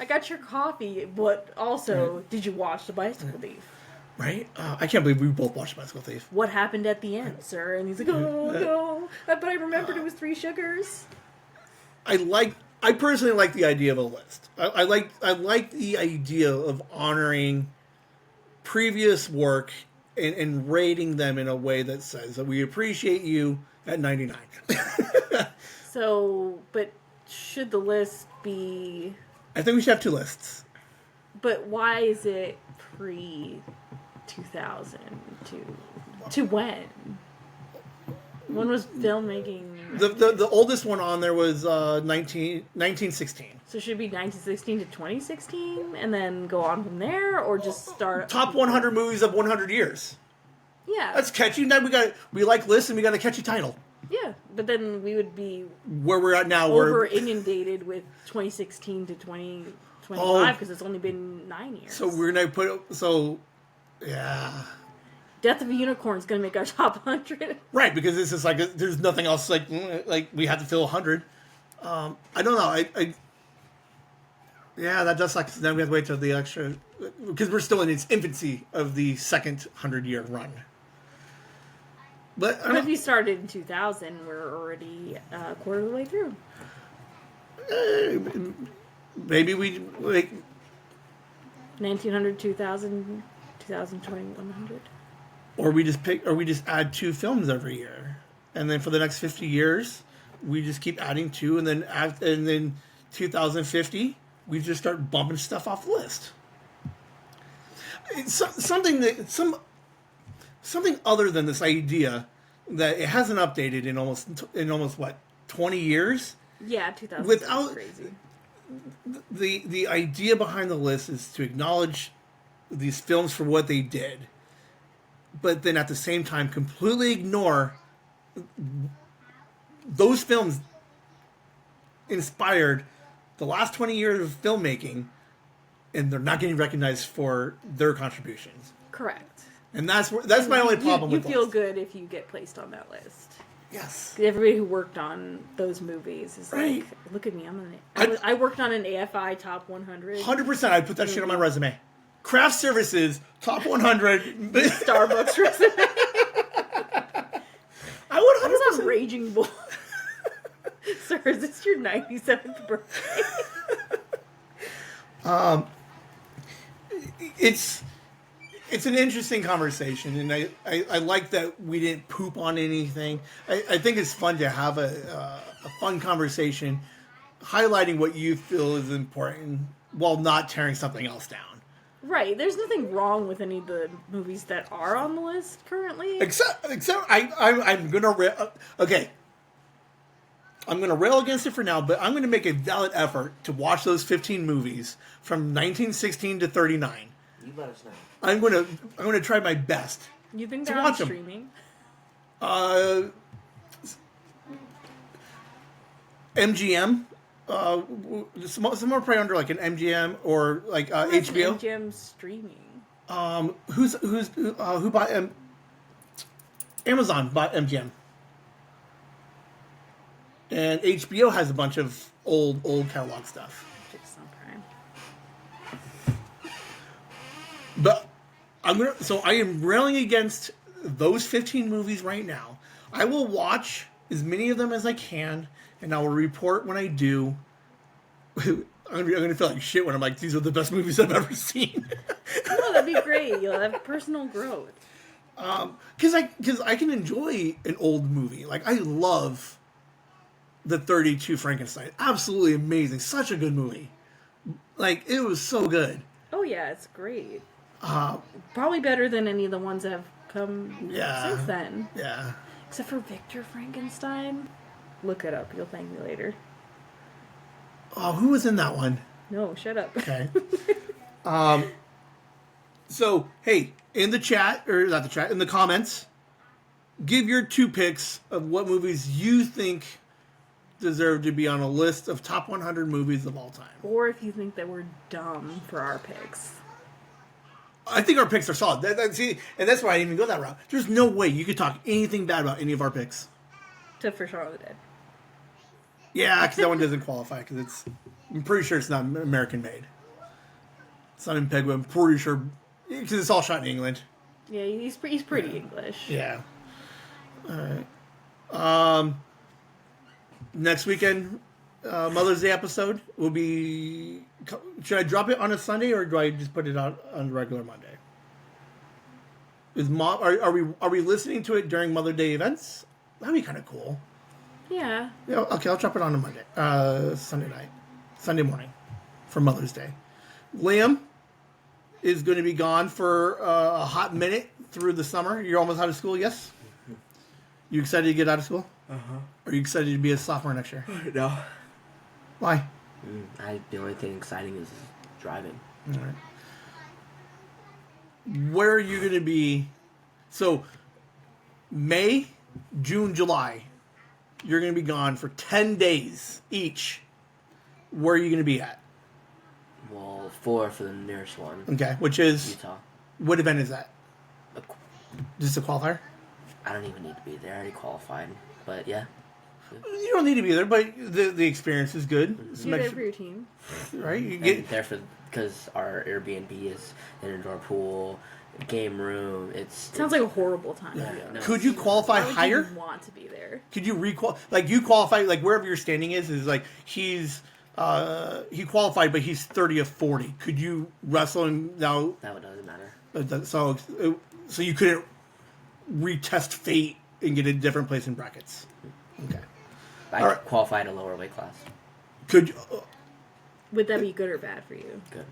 I got your coffee, but also, did you watch The Bicycle Thief? Right? I can't believe we both watched Bicycle Thief. What happened at the end, sir? And he's like, oh no, but I remembered it was 3 sugars. I personally like the idea of a list. I like the idea of honoring previous work and rating them in a way that says that we appreciate you at 99. So, but should the list be... I think we should have 2 lists. But why is it pre-2000 to when? When was filmmaking? The oldest one on there was 1916. So should it be 1916 to 2016 and then go on from there, or just start... Top 100 movies of 100 years. Yeah. That's catchy. Now we like lists and we got a catchy title. Yeah, but then we would be Where we're at now, over inundated with 2016 to 2025 because it's only been 9 years. So we're gonna yeah. Death of a Unicorn is gonna make our top 100. Right, because this is like there's nothing else like we have to fill 100. I don't know. Yeah, that does suck. Then we have to wait till the extra because we're still in its infancy of the second 100-year run. But if you started in 2000, we're already a quarter of the way through. Maybe we like 1900, 2000, 2020, 100. or we just add 2 films every year, and then for the next 50 years, we just keep adding 2, and then 2050, we just start bumping stuff off the list. It's something other than this idea that it hasn't updated in almost what 20 years. Yeah, 2000 Without is crazy. The idea behind the list is to acknowledge these films for what they did, but then at the same time completely ignore those films inspired the last 20 years of filmmaking, and they're not getting recognized for their contributions. Correct. And that's my only problem with you feel this. good if you get placed on that list. Yes. Everybody who worked on those movies is Right. like, look at me, I worked on an AFI top 100. 100%, I'd put that shit on my resume. Craft services, top 100. Starbucks resume. I would I was 100%. on Raging Bull. Sir, is this your 97th birthday? It's an interesting conversation, and I like that we didn't poop on anything. I think it's fun to have a fun conversation, highlighting what you feel is important while not tearing something else down. Right. There's nothing wrong with any of the movies that are on the list currently. Except I'm gonna okay. I'm gonna rail against it for now, but I'm gonna make a valid effort to watch those 15 movies from 1916 to 39. You let us know. I'm gonna try my best. You think to they're on watch 'em. streaming? MGM. Some are probably under like an MGM or like HBO. MGM streaming. Who bought Amazon bought MGM, and HBO has a bunch of old catalog stuff. Just Prime. But I am railing against those 15 movies right now. I will watch as many of them as I can, and I will report when I do. I'm gonna feel like shit when I'm like, these are the best movies I've ever seen. No, that'd be great. You'll have personal growth. Because I can enjoy an old movie. Like, I love the 32 Frankenstein. Absolutely amazing. Such a good movie. Like, it was so good. Oh yeah, it's great. Probably better than any of the ones that have come since then. Yeah. Except for Victor Frankenstein. Look it up. You'll thank me later. Oh, who was in that one? No, shut up. Okay. So, hey, in the chat, or not the chat, in the comments, give your 2 picks of what movies you think deserve to be on a list of top 100 movies of all time. Or if you think that we're dumb for our picks. I think our picks are solid. See, and that's why I didn't even go that route. There's no way you could talk anything bad about any of our picks. Except for Shaun of the Dead. Yeah, because that one doesn't qualify, because I'm pretty sure it's not American made. It's not in Pegway. I'm pretty sure, because it's all shot in England. Yeah, he's pretty English. Yeah. All right. Next weekend, Mother's Day episode will be. Should I drop it on a Sunday, or do I just put it out on regular Monday? Is mom? Are we listening to it during Mother's Day events? That'd be kind of cool. Yeah. Yeah. Okay, I'll drop it on a Monday, Sunday morning, for Mother's Day. Liam is going to be gone for a hot minute through the summer. You're almost out of school, yes? You excited to get out of school? Uh-huh. Are you excited to be a sophomore next year? No. Why? The only thing exciting is driving. All right. Where are you going to be? So May, June, July, you're going to be gone for 10 days each. Where are you going to be at? Well, 4 for the nearest one. Okay, which is Utah. What event is that? A- Just a qualifier? I don't even need to be there. I already qualified. But yeah. You don't need to be there, but the experience is good. Some You're there extra- for your team. right? You And get there because our Airbnb is an indoor pool, game room. Sounds like a horrible time. Yeah, to be honest. no. Could you qualify Why would higher? you want to be there? Could you like you qualify like wherever your standing is like he qualified but he's 30 of 40. Could you wrestle him now? That doesn't matter. So you couldn't retest fate and get a different place in brackets. Okay. I All right. qualify in a lower weight class. Could you, Would that be good or bad for you? Good.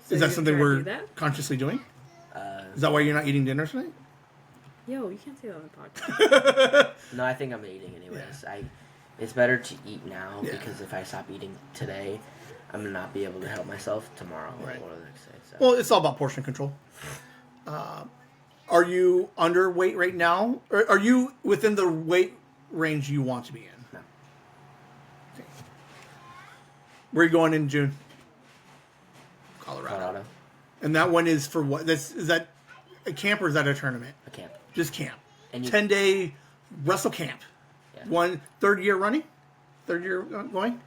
So is that you're something trying to we're do that? consciously doing? Is that why you're not eating dinner tonight? Yo, you can't say that on the podcast. No, I think I'm eating anyways. It's better to eat now Yeah. because if I stop eating today, I'm gonna not be able to help myself tomorrow Right. or the next day. So. Well, it's all about portion control. Are you underweight right now? Or are you within the weight range you want to be in? No. Okay. Where are you going in June? Colorado. And that one is for what? Is that a camp or is that a tournament? A camp. Just camp. And you- 10-day wrestle camp. Yeah. Third year running? Third year going?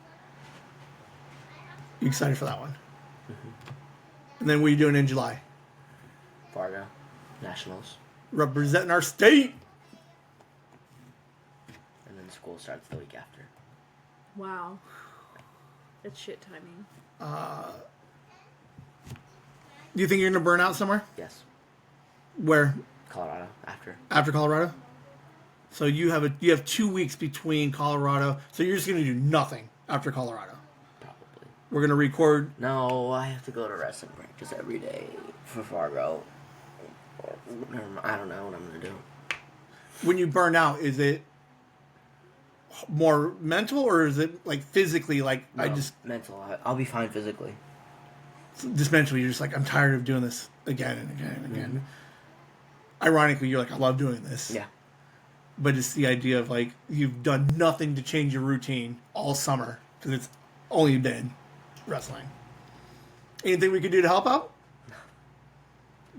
You excited for that one? Mm-hmm. And then what are you doing in July? Fargo. Nationals. Representing our state. And then school starts the week after. Wow. That's shit timing. Do you think you're going to burn out somewhere? Yes. Where? Colorado after. After Colorado? So you have 2 weeks between Colorado. So you're just going to do nothing after Colorado. Probably. We're going to record. No, I have to go to wrestling practice every day for Fargo. I don't know what I'm gonna do. When you burn out, is it more mental or is it like physically? Like No, I just I'll be fine physically. mentally, you're just like I'm tired of doing this again and again and again. Mm-hmm. Ironically, you're like I love doing this. Yeah. But it's the idea of like you've done nothing to change your routine all summer because it's only been wrestling. Anything we could do to help out?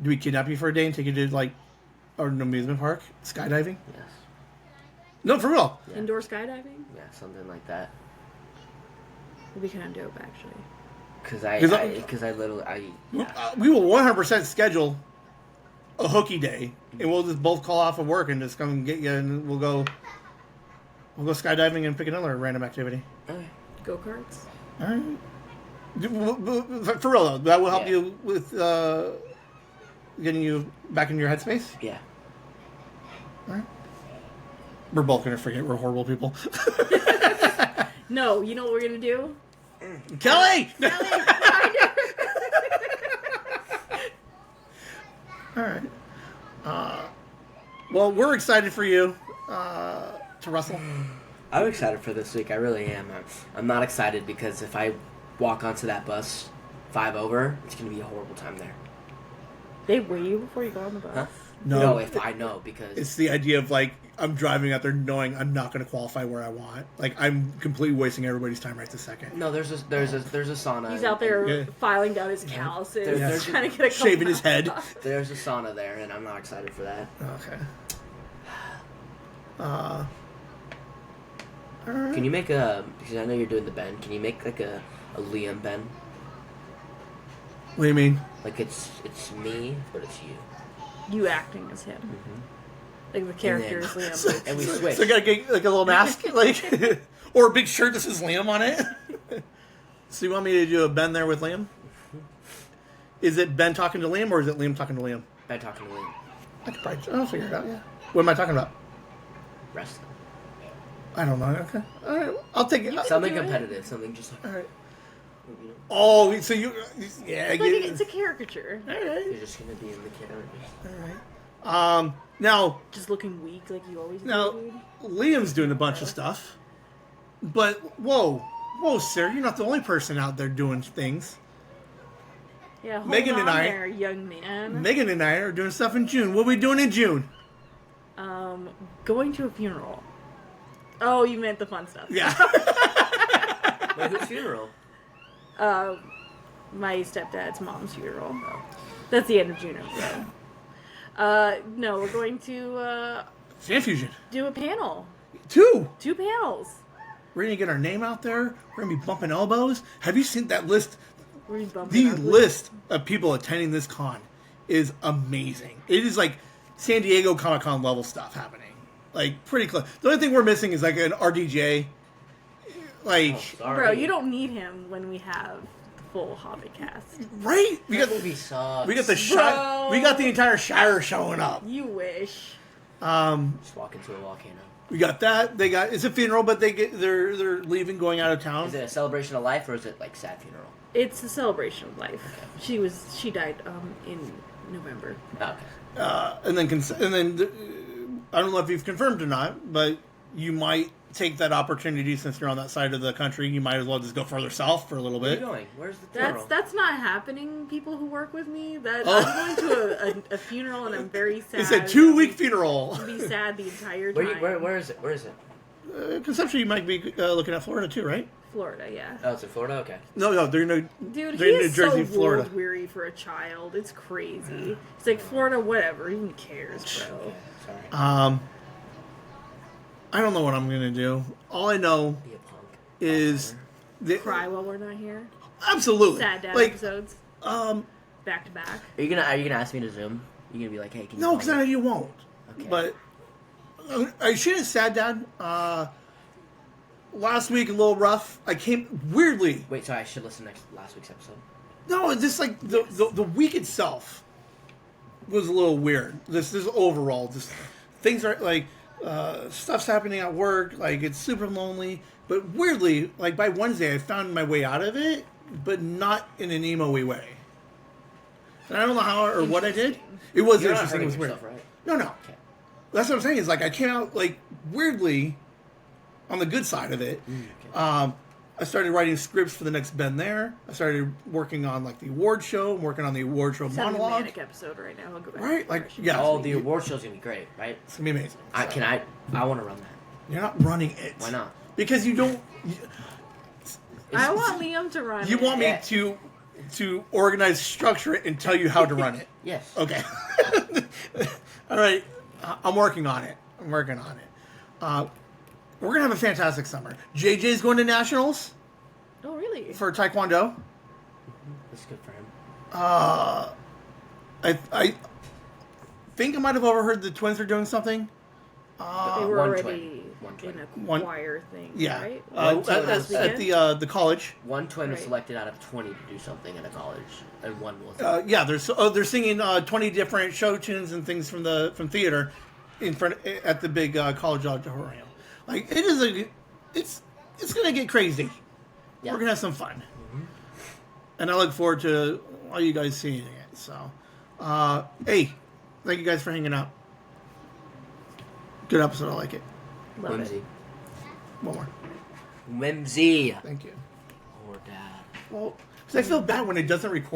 Do we kidnap you for a day and take you to like an amusement park, skydiving? Yes. No, for real. Yeah. Indoor skydiving? Yeah, something like that. Would be kind of dope, actually. Because We will 100% schedule a hooky day, and we'll just both call off of work and just come and get you, and we'll go skydiving and pick another random activity. Okay. Go-karts? All right. For real though, that will help Yeah. you with getting you back in your headspace. Yeah. All right. We're both gonna forget we're horrible people. No, you know what we're gonna do? Kelly. All right. Well, we're excited for you to wrestle. I'm excited for this week. I really am. I'm not excited because if I walk onto that bus 5 over, it's going to be a horrible time there. They weigh you before you go on the bus? Huh? No. If I know, because... It's the idea of like I'm driving out there knowing I'm not going to qualify where I want. Like I'm completely wasting everybody's time right this second. No, there's a sauna. He's out there Yeah. filing down his calluses, There's- trying to get a couple Shaving his head. off. There's a sauna there, and I'm not excited for that. Okay. All right. Can you make a... Because I know you're doing the bend. Can you make like a Liam bend? What do you mean? Like it's me, but it's you. You acting as him. Like the character is then- Liam. And we switch. So I gotta get like a little mask, like, or a big shirt that says Liam on it. So you want me to do a Ben there with Liam? Is it Ben talking to Liam or is it Liam talking to Liam? By talking to Liam. I could probably, I'll figure it out. Yeah. What am I talking about? Wrestling. I don't know. Okay. All right. I'll take it. Something do it. competitive. Something just like... All right. Oh, so you? Yeah. I Like, get it. it's a caricature. All right. You're just going to be in the camera. All right. Now, Just looking weak like you always now, do, dude. Liam's doing a bunch of stuff, but whoa, sir, you're not the only person out there doing things. Yeah, hold Megan on and I, there, young man. Megan and I are doing stuff in June. What are we doing in June? Going to a funeral. Oh, you meant the fun stuff. Yeah. Wait, whose funeral? My stepdad's mom's funeral. That's the end of June. So. No, we're going to Fan Fusion. do a panel. 2 panels. We're going to get our name out there. We're going to be bumping elbows. Have you seen that list? We're gonna be bumping The our list of people attending this con is amazing. It is like San Diego Comic-Con level stuff happening. Like, pretty close. The only thing we're missing is like an RDJ. Like, Sorry. Bro, you don't need him when we have the full Hobbit cast. right? We That got movie sucks. we got the Bro. we got the entire Shire showing up. You wish. Just walk into a volcano. We got that. They got it's a funeral, but they're leaving, going out of town. Is it a celebration of life or is it like sad funeral? It's a celebration of life. Okay. She died in November. Okay. And then I don't know if you've confirmed or not, but you might take that opportunity since you're on that side of the country. You might as well just go further south for a little Where are you bit. going? Where's the funeral? That's not happening. People who work with me, I'm going to a funeral and I'm very sad. It's a 2-week funeral. I'll be sad the entire time. Where is it? Where is it? Conceptually, you might be looking at Florida too, right? Florida, yeah. Oh, it's in Florida? Okay. No, they're in Dude, they're he in is New Jersey, so Florida. world weary for a child. It's crazy. It's like Florida, whatever. Who cares, bro? Okay, sorry. I don't know what I'm gonna do. All I know Be a punk. is Cry while we're not here. absolutely Sad dad like episodes. Back to back. Are you gonna ask me to Zoom? You're gonna be like, hey, can you no, call because me? I know you won't. Okay. But I should have sad dad. Last week a little rough. I came weirdly. Wait, sorry, I should listen to last week's episode. No, it's just like the week itself was a little weird. This overall, just things are like stuff's happening at work. Like it's super lonely, but weirdly, like by Wednesday, I found my way out of it, but not in an emo-y way. And I don't know how or what I did. It was You're not interesting. It hurting was weird. yourself, right? No. Okay. That's what I'm saying. Is like I came out like weirdly on the good side of it. Okay. I started writing scripts for the next Ben there. I started working on like the award show. I'm working on the award show It's having a monologue. manic episode right now. I'll go back. Right? Like, yeah. Oh, the award show's gonna be great, right? It's gonna be amazing. I So, want to run that. You're not running it. Why not? Because you don't. I want Liam to run. You it. want me Yeah. to organize, structure it, and tell you how to run it. Yes. Okay. All right. I'm working on it. We're gonna have a fantastic summer. JJ's going to nationals Oh, really? for Taekwondo. That's good for him. I think I might have overheard the twins are doing something. They were one already twin. One twin. in a One- choir thing, Yeah, right? One twin at the college. One twin was Right. selected out of 20 to do something in a college, and one was. Yeah, they're singing 20 different show tunes and things from theater in front at the big college auditorium. Like it's gonna get crazy. Yeah. We're gonna have some fun, and I look forward to all you guys seeing it. So, hey, thank you guys for hanging out. Good episode. I like it. Love Whimsy. it. One more. Whimsy. Thank you. Poor dad. Well, because I feel bad when it doesn't record.